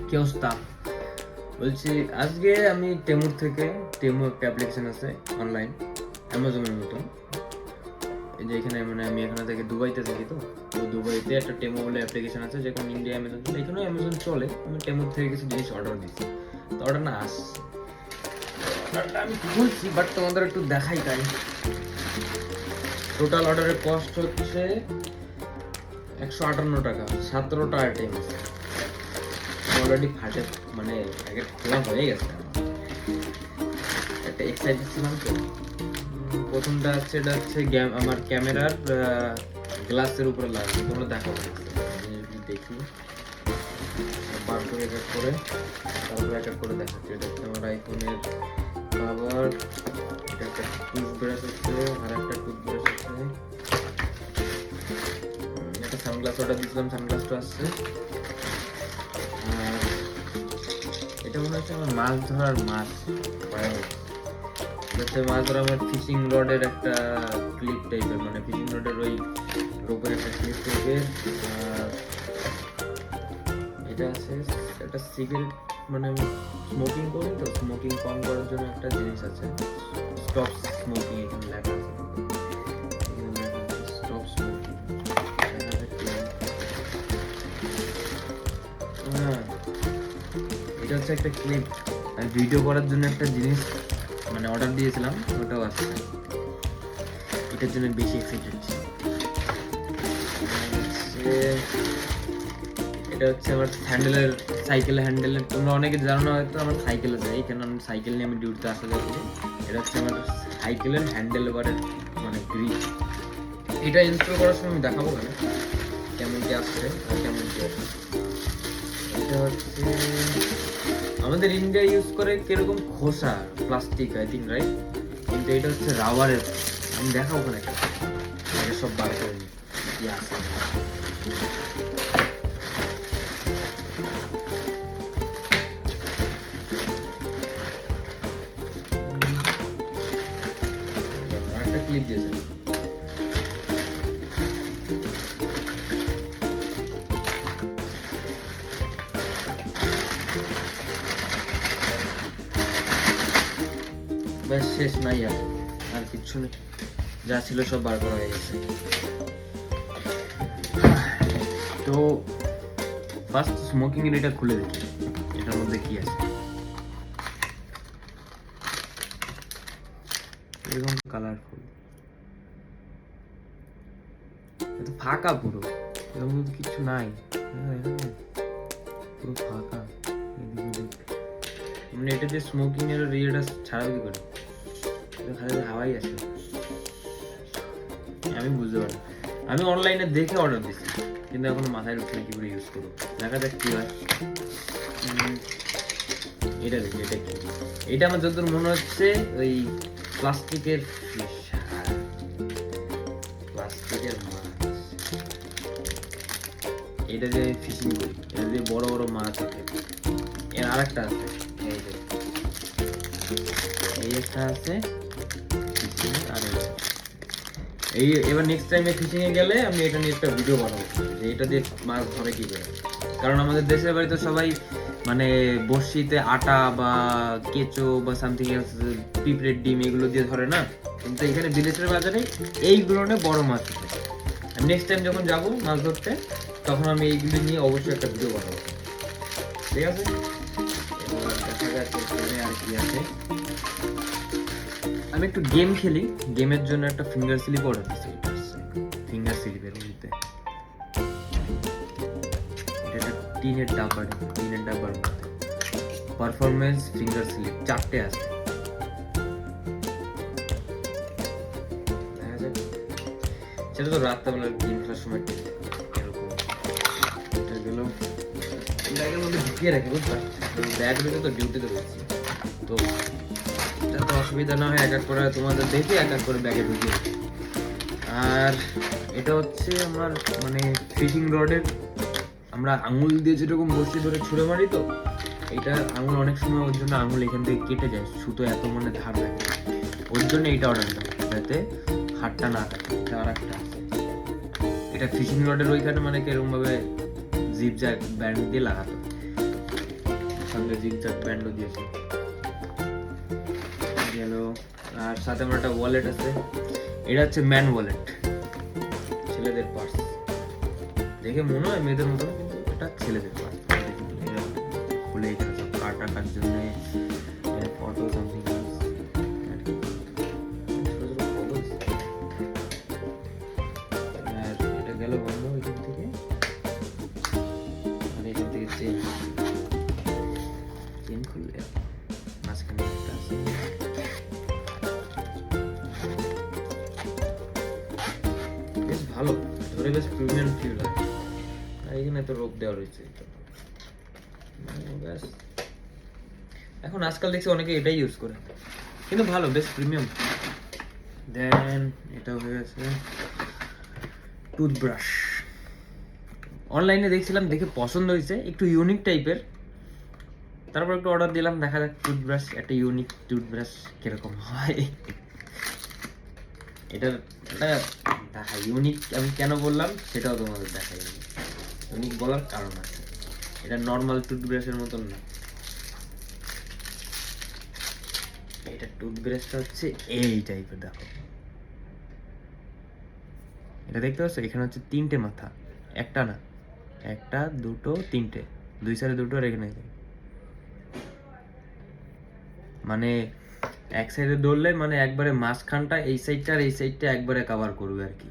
কি অবস্থা? বলছি আজকে আমি টেমুর থেকে, টেমু একটা অ্যাপ্লিকেশন আছে অনলাইন, অ্যামাজনের মতন। এই যে এখানে মানে আমি এখানে থেকে দুবাইতে থাকি, তো দুবাইতে একটা টেমু বলে অ্যাপ্লিকেশন আছে, যেখানে ইন্ডিয়া অ্যামাজন চলে, এখানেও অ্যামাজন চলে। আমি টেমুর থেকে কিছু জিনিস অর্ডার দিচ্ছি, তো অর্ডার না আসছে, অর্ডারটা আমি খুলছি, বাট তোমাদের একটু দেখাই তাই। টোটাল অর্ডারের কস্ট হচ্ছে 158 টাকা, 17টা আইটেম আছে। অলরেডি ফাটে, মানে প্যাকেট খোলা হয়ে গেছে। একটা এক্সাইটেড ছিলাম তো। প্রথমটা আছে, এটা হচ্ছে আমার ক্যামেরার গ্লাসের উপরে লাগানো, তোমরা দেখো দেখি বার করে এক এক করে, তারপর এক এক করে দেখাচ্ছি। এটা হচ্ছে আমার আইফোনের কভার, এটা একটা টুথব্রাশ আছে, আর একটা টুথব্রাশ আছে, একটা সানগ্লাস অর্ডার দিয়েছিলাম, সানগ্লাসটা আসছে। এটা মনে হচ্ছে আমার মাছ ধরার মাছ মাছ ধরা আমার ফিশিং রডের একটা ক্লিপ টাইপের, মানে ফিশিং রডের ওই রোপের একটা ক্লিপ টাইপের। এটা আছে একটা সিগারেট, মানে আমি স্মোকিং করি, তো স্মোকিং কম করার জন্য একটা জিনিস আছে, স্টপ স্মোকিং, এখানে লেখা আছে, স্টপ স্মোকিং। হ্যাঁ, এটা হচ্ছে একটা ক্লিপ, আর ভিডিও করার জন্য একটা জিনিস মানে অর্ডার দিয়েছিলাম, ওটাও আসছে। এটার জন্য বেশি এক্সাইটেড ছিল। এটা হচ্ছে আমার হ্যান্ডেলের, সাইকেলের হ্যান্ডেলের। তোমরা অনেকে জানো না হয়তো, আমার সাইকেলে যাই, কেন আমি সাইকেল নিয়ে আমি ডিউটিতে আসা যাই। এটা হচ্ছে আমার সাইকেলের হ্যান্ডেল বারের মানে গ্রিপ। এটা ইনস্টল করার সময় আমি দেখাবো কেমন কি আসছে আর কেমন কি আসছে। এটা হচ্ছে আমাদের ইন্ডিয়া ইউজ করে কিরকম খোসা, প্লাস্টিক আই থিঙ্ক, রাইট? কিন্তু এটা হচ্ছে রাবারের। আমি দেখাবো ওখানে সব বার করে নিই কি আছে। একটা ক্লিপ দিয়েছে, ব্যাস শেষ নাই, আর কিচ্ছু নেই, যা ছিল সব বার করা হয়ে গেছে। তো ফার্স্ট স্মোকিং এর এটা খুলে দেখি, এটার মধ্যে কি আছে। এরকম কালারফুল, এটা ফাঁকা পুরো, এরকম কিছু নাই, পুরো ফাঁকা। মানে এটা যে স্মোকিং এর ইয়েটা ছাড়াবে কি করে, খালি হাওয়াই আছে। আমি বুঝতে পারি, আমি অনলাইনে দেখে অর্ডার দিচ্ছি, কিন্তু এখনো মাথায় ঢুকছে কি করে ইউজ করবো, দেখা যাক কি হয়। এটা দেখি, এটা কি? এটা আমার যতদূর মনে হচ্ছে ওই প্লাস্টিকের ফিশ, প্লাস্টিকের মাছ। এটা যে ফিশিং করি, এটা দিয়ে বড় বড় মাছ আছে। এর আরেকটা আছে, এই একটা আছে, আর এই এবার নেক্সট টাইমে ফিশিং এ গেলে আমি এটা নিয়ে একটা ভিডিও বানাবো, যে এটা দিয়ে মাছ ধরে কি করে। কারণ আমাদের দেশের বাড়িতে সবাই মানে বড়শিতে আটা বা কেঁচো বা সামথিং এলস, পিঁপড়ের ডিম এগুলো দিয়ে ধরে না, কিন্তু এখানে বিদেশের বাজারে এইগুলো নিয়ে বড় মাছ আছে। আমি নেক্সট টাইম যখন যাবো মাছ ধরতে, তখন আমি এইগুলো নিয়ে অবশ্যই একটা ভিডিও বানাবো, ঠিক আছে? এবার দেখা যাচ্ছে আর কি আছে। আমি একটু গেম খেলি, গেমের জন্য একটা ফিঙ্গার স্লিপ অর্ডার দিচ্ছি। ফিঙ্গার স্লিপের মধ্যে এটা টিনের ডাব্বার মধ্যে পারফরমেন্স ফিঙ্গার স্লিপ 4টে আছে। সেটা তো রাত্রেবেলা গেম খেলার সময় এরকম এটা গেল ব্যাগের মধ্যে ঢুকিয়ে রাখি, বুঝতে ব্যাগ রেখে তো ডিউটিতে রয়েছি, তো যাতে অসুবিধা না হয় এক এক করে তোমাদের দেখে এক এক করে ব্যাগে ঢুকিয়ে। আর এটা হচ্ছে আমার মানে ফিশিং রডের, আমরা আঙুল দিয়ে যেরকম বসে ধরে ছুঁড়ে মারি, তো এটা আঙুল অনেক সময় ওর জন্য আঙুল এখান থেকে কেটে যায়, সুতো এত মানে ধার লাগে, ওর জন্য এইটা অর্ডার দিলাম, যাতে হাতটা না কাটে। এটা আর একটা, এটা ফিশিং রডের ওইখানে মানে কিরকম ভাবে জিপ জ্যাক ব্যান্ড দিয়ে লাগাতো, সঙ্গে জিগজ্যাগ ব্যান্ডও দিয়েছে গেল। আর সাথে আমার একটা ওয়ালেট আছে, এটা হচ্ছে ম্যান ওয়ালেট, ছেলেদের পার্স। দেখে মনে হয় মেয়েদের মতো, কিন্তু এটা ছেলেদের পার্স। খুলে এখানে সব কার্ড রাখার জন্য, ফটো সামথিং। আর এটা গেল বন্ধ এখান থেকে। আর এখান থেকে চেন খুললে মাঝখানে একটা আছে। বেশ ভালো, ধরে বেশ প্রিমিয়াম ফিল হয়। আর এখানে তো রোপ দেওয়া রয়েছে। ব্যাস, এখন আজকাল দেখছি অনেকে এটাই ইউজ করে, কিন্তু ভালো, বেশ প্রিমিয়াম। দেন এটা হয়ে গেছে টুথব্রাশ। অনলাইনে দেখছিলাম, দেখে পছন্দ হয়েছে, একটু ইউনিক টাইপের। তারপর একটু অর্ডার দিলাম, দেখা যাক টুথব্রাশ, একটা ইউনিক টুথব্রাশ কিরকম হয়। এটা দেখা ইউনিক আমি কেন বললাম সেটাও তোমাদের দেখাই। ইউনিক বলার কারণ আছে, এটা নর্মাল টুথব্রাশের মতন না। এটা টুথব্রাশটা হচ্ছে এই টাইপের, দেখো এটা দেখতে পাচ্ছ, এখানে হচ্ছে 3টে মাথা, একটা না, 1 2 3টে, 2 সাইডে 2টো আর এখানে, মানে এক সাইডে ধরলে মানে একবারে মাঝখানটা এই সাইডটা আর এই সাইডটা একবারে কভার করবে আর কি,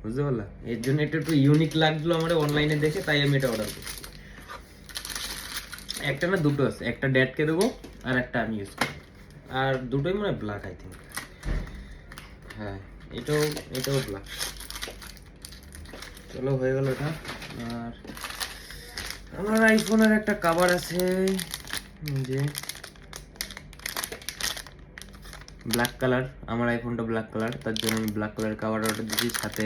বুঝতে পারলা? এর জন্য এটা একটু ইউনিক লাগলো আমার অনলাইনে দেখে, তাই আমি এটা অর্ডার করছি। একটা না 2টো আছে, একটা ড্যাডকে দেবো আর একটা আমি ইউজ করবো। আর দুটোই মানে ব্ল্যাক আই থিঙ্ক, হ্যাঁ এটাও ব্ল্যাক। চলো হয়ে গেল এটা। আর আমার আইফোনের একটা কভার আছে, যে ব্ল্যাক কালার, আমার আইফোনটা ব্ল্যাক কালার, তার জন্য আমি ব্ল্যাক কালার কভার অর্ডার দিয়েছি, সাথে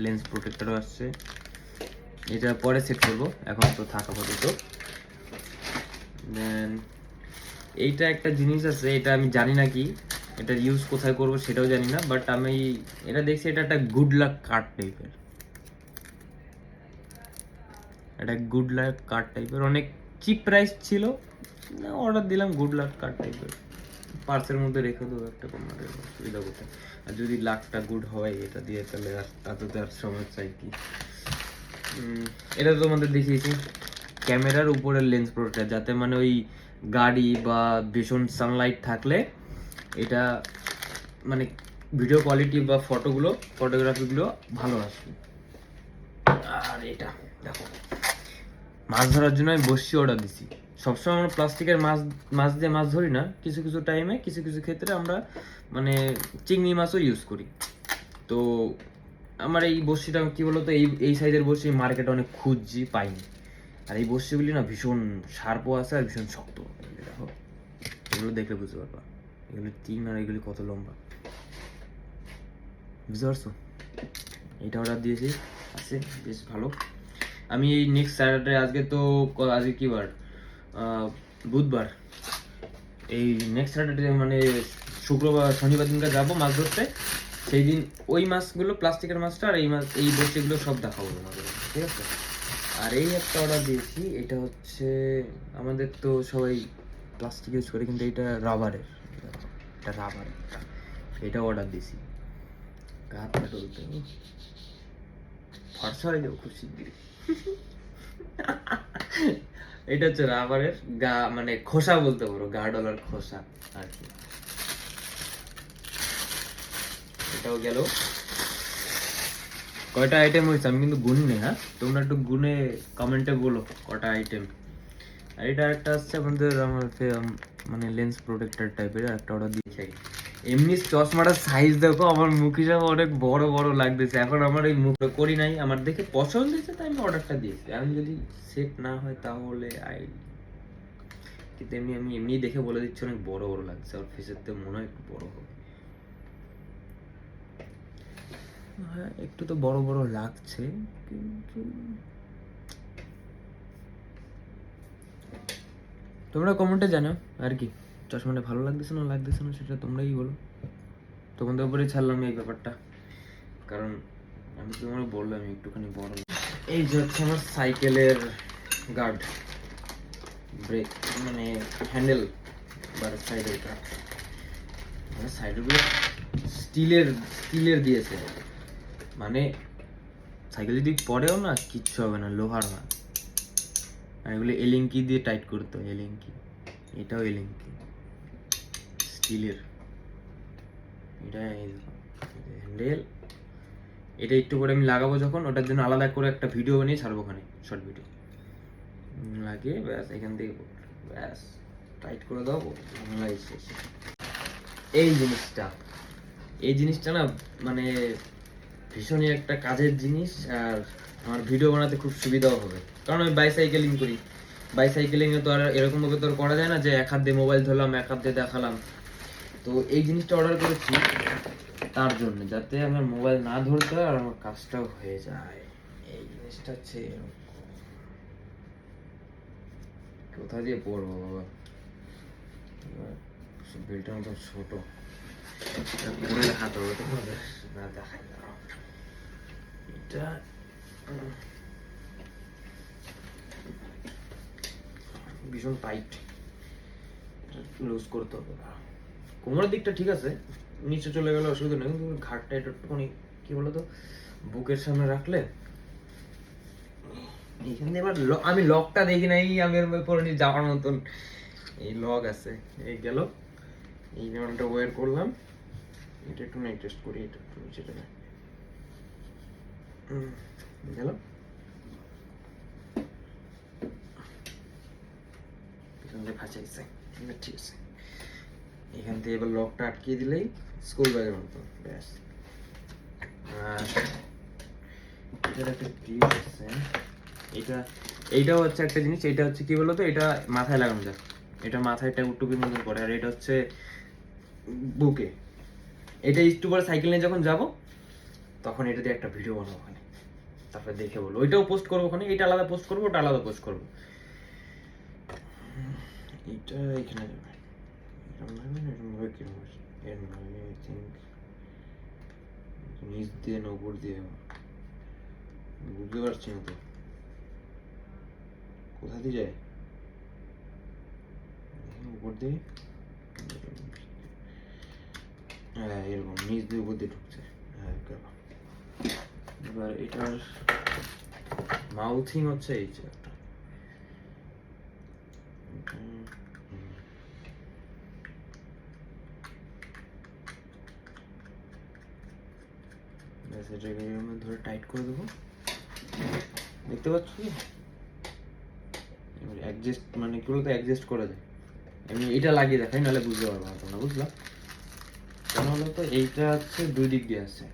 লেন্স প্রোটেক্টরও আসছে। এটা পরে সেট করবো, এখন তো থাকা আপাতত। দেন এইটা একটা জিনিস আছে, এটা আমি জানি না কি, এটা ইউজ কোথায় করবো সেটাও জানি না, বাট আমি এটা দেখছি, এটা একটা গুড লাক কার্ড টাইপের, এটা গুড লাক কার্ড টাইপের, অনেক চিপ প্রাইস ছিল, অর্ডার দিলাম। গুড লাক কার্ড টাইপের, পার্সের মধ্যে রেখে দেবো একটা কর্নারে, অসুবিধা কোথায়। আর যদি লাকটা গুড হয় এটা দিয়ে, তাহলে আর তাতে আর সমস্যা কি। এটা তো তোমাদের দেখিয়েছি, ক্যামেরার উপরের লেন্স প্রোটেক্টর, যাতে মানে ওই গাড়ি বা ভীষণ সানলাইট থাকলে এটা মানে ভিডিও কোয়ালিটি বা ফটোগ্রাফিগুলো ভালো আসবে। আর এটা দেখো, মাছ ধরার জন্য আমি বসছি অর্ডার দিছি। সবসময় আমরা প্লাস্টিকের মাছ দিয়ে মাছ ধরি না, কিছু কিছু টাইমে কিছু কিছু ক্ষেত্রে আমরা মানে চিংড়ি মাছও ইউজ করি। তো আমার এই বড়শিটা কি বলতো, এই সাইজের বড়শি মার্কেটে অনেক খুঁজছি, পাইনি। আর এই বড়শিগুলি না ভীষণ শার্পও আছে আর ভীষণ শক্ত। দেখো, এগুলো দেখলে বুঝতে পারবা, এগুলি 3 আর এগুলি কত লম্বা, বুঝতে পারছো? এটা অর্ডার দিয়েছি, আছে বেশ ভালো। আমি এই নেক্সট স্যাটারডে, আজকে কি বার, বুধবার, এই নেক্সট স্যাটারডে মানে শুক্রবার শনিবার দিনটা যাবো মাছ ধরতে। সেই দিন ওই মাছগুলো, প্লাস্টিকের মাছটা আর এই বড়শিগুলো সব দেখাবো তোমাদের, ঠিক আছে? আর এই একটা অর্ডার দিয়েছি, এটা হচ্ছে আমাদের তো সবাই প্লাস্টিক ইউজ করে, কিন্তু এটা রাবারের, এটা অর্ডার দিয়েছি। হাতটা টলতে ফর্সা হয়ে যাবো খুব শিগগিরই। এটা হচ্ছে রাবারের মানে খোসা বলতে পারো, গার্ডলার খোসা আর কি। এটাও গেল। কয়টা আইটেম হয়েছে আমি কিন্তু গুনি নেই, হ্যাঁ তোমরা একটু গুনে কমেন্টে বলো কটা আইটেম। আর এটা একটা আসছে আমাদের, আমার মানে লেন্স প্রোটেক্টর টাইপের একটা অর্ডার দিয়েছি। এমনি চশমাটার সাইজ দেখো, আমার মুখ হিসাবে অনেক বড় বড় লাগতেছে। এখন আমার এই মুখটা করি নাই, আমার দেখে পছন্দ হয়েছে তাই আমি অর্ডারটা দিয়েছি। আমি যদি সেট না হয় তাহলে কিন্তু আমি এমনি দেখে বলে দিচ্ছি অনেক বড় বড় লাগছে, আর ফেসের তো মনে হয় একটু বড় হবে। হ্যাঁ একটু তো বড় বড় লাগছে, কিন্তু তোমরা কমেন্টে জানাও আর কি, চশমাটা ভালো লাগতেছে না সেটা তোমরাই বলো। তোমাদের উপরেই ছাড়লাম এই ব্যাপারটা, কারণ আমি তোমার বললাম একটুখানি বড়। এই যে হচ্ছে আমার সাইকেলের গার্ড, ব্রেক মানে হ্যান্ডেল বা সাইডের মানে সাইডেরগুলো স্টিলের দিয়েছে, মানে সাইকেল যদি পড়েও না কিচ্ছু হবে না, লোহার না। আর এগুলো এলিঙ্কি দিয়ে টাইট করতে হয়, এলিঙ্কি। এটাও এলিঙ্কি স্টিলের। এটা হ্যান্ডেল, এটা একটু করে আমি লাগাবো যখন, ওটার জন্য আলাদা করে একটা ভিডিও বানিয়ে ছাড়বো ওখানে, শর্ট ভিডিও লাগিয়ে ব্যাস এখান থেকে ব্যাস টাইট করে দাও, শেষ। এই জিনিসটা না মানে ভীষণই একটা কাজের জিনিস, আর আমার ভিডিও বানাতে খুব সুবিধাও হবে, কারণ আমি বাইসাইকেলিং করি। বাইসাইকেলিংয়ে তো আর এরকমভাবে তো আর করা যায় না যে এক হাত দিয়ে মোবাইল ধরলাম এক হাত দিয়ে দেখালাম। তো এই জিনিসটা অর্ডার করেছি তার জন্য, যাতে আমার মোবাইল না ধরতে হয় আর আমার কাজটাও হয়ে যায়। এই জিনিসটা হচ্ছে কোথা দিয়ে পড়বো বাবা, বেলটার মতো ছোট, পরে দেখাতে হবে তো, না দেখাই না। এটা ভীষণ টাইট, লুজ করতে হবে। কোমরের দিকটা ঠিক আছে, নিচে চলে গেলে অসুবিধা নেই, কিন্তু ঘাটটা একটুখানি কি বলতো বুকের সামনে রাখলে। এইখানে এবার আমি লকটা দেখি নাই, আমি এর পরে যাওয়ার মতন এই লক আছে। এই গেল, এই ধরনটা ওয়্যার করলাম, এটা একটু অ্যাডজাস্ট করি, এটা একটু নিচে যাবে গেল। পিছন দিয়ে ফাঁচাইছে, ঠিক আছে। এখান থেকে এবার লকটা আটকিয়ে দিলেই স্কুল ব্যাগের মতো ব্যাস। আর এটার একটা ক্লিপ আছে, এইটাও হচ্ছে একটা জিনিস। এটা হচ্ছে কি বলতো, এটা মাথায় লাগানো যায়, এটা মাথায় টুপির মতন পড়ে। আর এটা হচ্ছে বুকে। এটা একটু পরে সাইকেল নিয়ে যখন যাব তখন এটা দিয়ে একটা ভিডিও বানাবো ওখানে, তারপরে দেখে বলবো। ওইটাও পোস্ট করবো ওখানে, এটা আলাদা পোস্ট করবো, ওটা আলাদা পোস্ট করবো। এটা এখানে যাবে, নিচ দিয়ে না উপর দিয়ে, বুঝতে পারছি না তো কোথা দিয়ে যায়। উপর দিয়ে, হ্যাঁ এরকম নিচ দিয়ে উপর দিয়ে ঢুকছে। হ্যাঁ এবার এটার মাউথিং হচ্ছে এই যে একটা, এটাকে ধরে টাইট করে দেবো, দেখতে পাচ্ছ কি অ্যাডজাস্ট, মানে কি বলতো অ্যাডজাস্ট করা যায়। আমি এটা লাগিয়ে দেখাই, নাহলে বুঝতে পারবো না তোমরা, বুঝলাম কেন হলো তো। এইটা হচ্ছে দুই দিক দিয়ে আছে,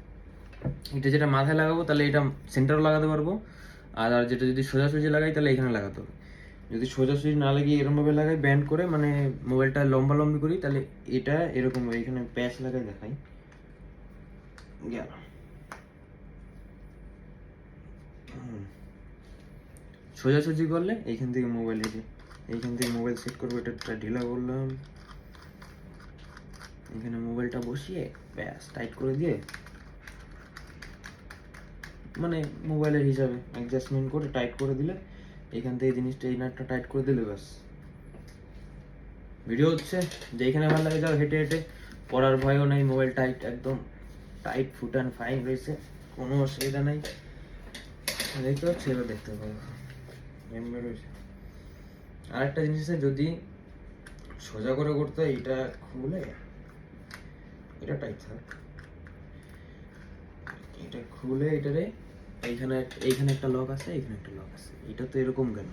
এটা যেটা মাথায় লাগাবো তাহলে এটা সেন্টারও লাগাতে পারবো, আর যেটা যদি সোজাসুজি লাগাই তাহলে এখানে লাগাতে হবে। যদি সোজাসুজি না লাগিয়ে এরকমভাবে লাগাই ব্যান্ড করে, মানে মোবাইলটা লম্বি করি, তাহলে এটা এরকম এখানে প্যাচ লাগাই দেখাই গেল। সোজাসুজি করলে এইখান থেকে মোবাইল, এইখান থেকে মোবাইল সেট করবো, এটা ঢিলা করলাম, এখানে মোবাইলটা বসিয়ে ব্যাস টাইট করে দিয়ে, মানে মোবাইলের হিসাবে অ্যাডজাস্টমেন্ট করে টাইট করে দিলে, এখান থেকে জিনিসটা এই নাটটা টাইট করে দিলে ব্যাস ভিডিও হচ্ছে। যেখানে ভালো লাগে যাও, হেঁটে হেঁটে পড়ার ভয়ও নাই, মোবাইল টাইট, একদম টাইট ফুট অ্যান্ড ফাইন রয়েছে, কোনো অসুবিধা নাই। দেখতে পাচ্ছি, এবার দেখতে পাবো রয়েছে। আর একটা জিনিস আছে, যদি সোজা করে করতে হয়, এটা খুলে, এটা টাইট থাক, এটা খুলে এটারে এইখানে একটা লক আছে, এখানে একটা লক আছে। এটা তো এরকম গেল,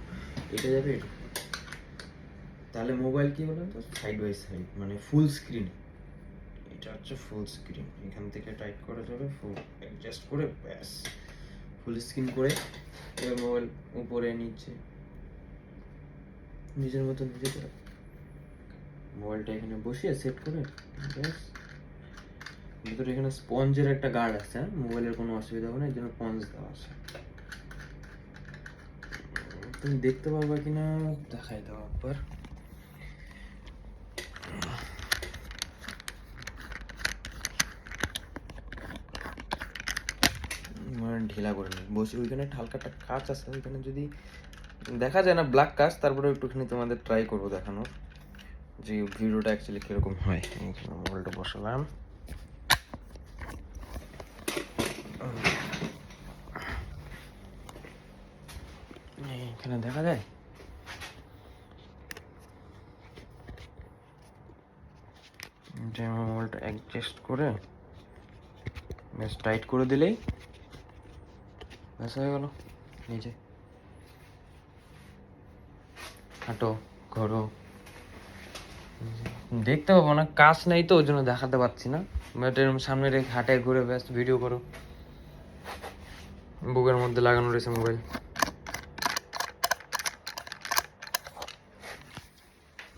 এটা যাবে এটা, তাহলে মোবাইল কি বলেন তো সাইড বাই সাইড, মানে ফুল স্ক্রিন। এটা হচ্ছে ফুল স্ক্রিন, এখান থেকে টাইট করা যাবে, ফুল অ্যাডজাস্ট করে ব্যাস ফুল স্ক্রিন করে। এবার মোবাইল উপরে নিচে নিজের মতো নিজে করে মোবাইলটা এখানে বসিয়ে সেট করে ব্যাস। ভিতরে এখানে স্পঞ্জের একটা গার্ড আছে, মোবাইলের কোনো অসুবিধা হবে না, এর জন্য স্পঞ্জ দেওয়া আছে। তুমি দেখতে পারবা কিনা দেখাই দাও একবার। ঢিলা করে নিই বসে, ওইখানে হালকা একটা কাঁচ আছে, ওইখানে যদি দেখা যায় না ব্ল্যাক কাজ, তারপরে একটুখানি তোমাদের ট্রাই করবো দেখানোর যে ভিডিওটা অ্যাকচুয়ালি কিরকম হয়। এইখানে মোবাইলটা বসালাম, এখানে দেখা যায়। মোবাইলটা অ্যাডজাস্ট করে বেশ টাইট করে দিলেই ব্যাস হয়ে গেল। নিচে হাঁটো, ঘোরো, দেখতে পাবো না, কাজ নেই তো ওই জন্য দেখাতে পারছি না। বাট এরকম সামনে রেখে হাঁটে ঘুরে ব্যাস ভিডিও করো। বুকের মধ্যে লাগানো রয়েছে মোবাইল।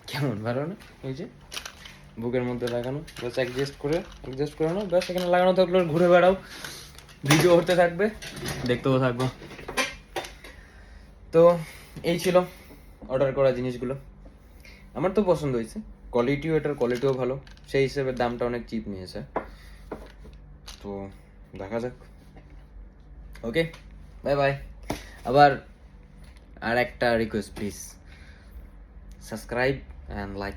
কেমন ভালো না? এই যে বুকের মধ্যে লাগানো, ব্যাস অ্যাডজাস্ট করে নাও, ব্যাস এখানে লাগানো থাকলো, ঘুরে বেড়াও, ভিডিও করতে থাকবে, দেখতেও থাকবো। তো এই ছিল অর্ডার করা জিনিসগুলো। আমার তো পছন্দ হয়েছে, এটার কোয়ালিটিও ভালো, সেই হিসেবে দামটা অনেক চিপ নিয়েছে। তো দেখা যাক। ওকে, বাই বাই। আবার আর একটা request, please subscribe and like